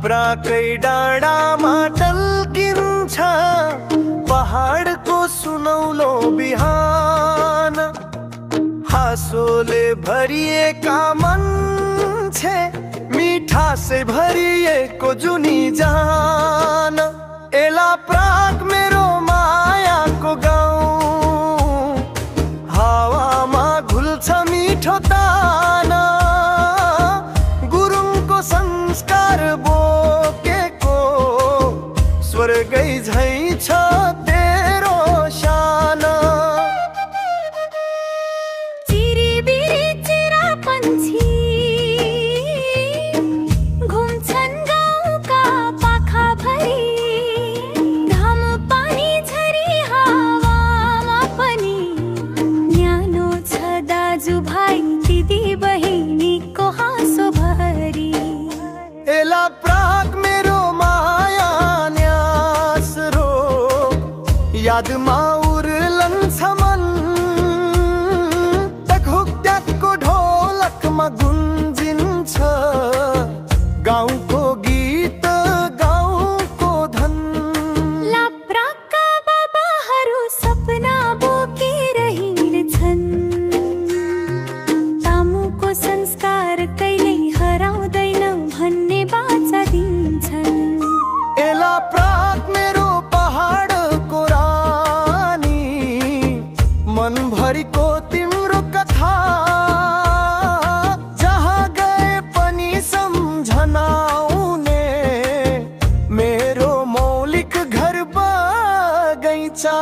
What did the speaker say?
लाप्राकै डाँडामा टल्किन्छ पहाडको सुनौलो बिहान। हाँसोले भरिएका मान्छे, मिठासे भरिएको जुनी जान। ए लाप्राक मेरो मायाको गाउँ, हावामा घुल्छ मिठो ताना। गुरुङको संस्कार बोकेको स्वर्गै झैं छ तेरो शान। चिरिबिरी चिरा पन्छी घुम्छन् गाउँका पाखाभरि। घाम पानी झरी हावामा पनि न्यानो छ दाजुभाइ दिदी बहिनीको हाँसो भरी। ए लाप्राक मेरो माया न्यास रो, यादमा उर्लन्छ मन। टकहुक्ट्याकको ढोलकमा गुन्जिन्छ गाउँको गीत, गाउँको धन। लाप्राकका बाबाहरू सपना बोकिरहेछन्, तामुको संस्कार कहिल्यै हराउँदैन भन्ने बाचा दिन्छन्। ए लाप्राक मेरो पहाडको रानी, मनभरिको तिम्रो कथा। जहाँ गए पनि सम्झनाउने मेरो मौलिक घर बगैँचा।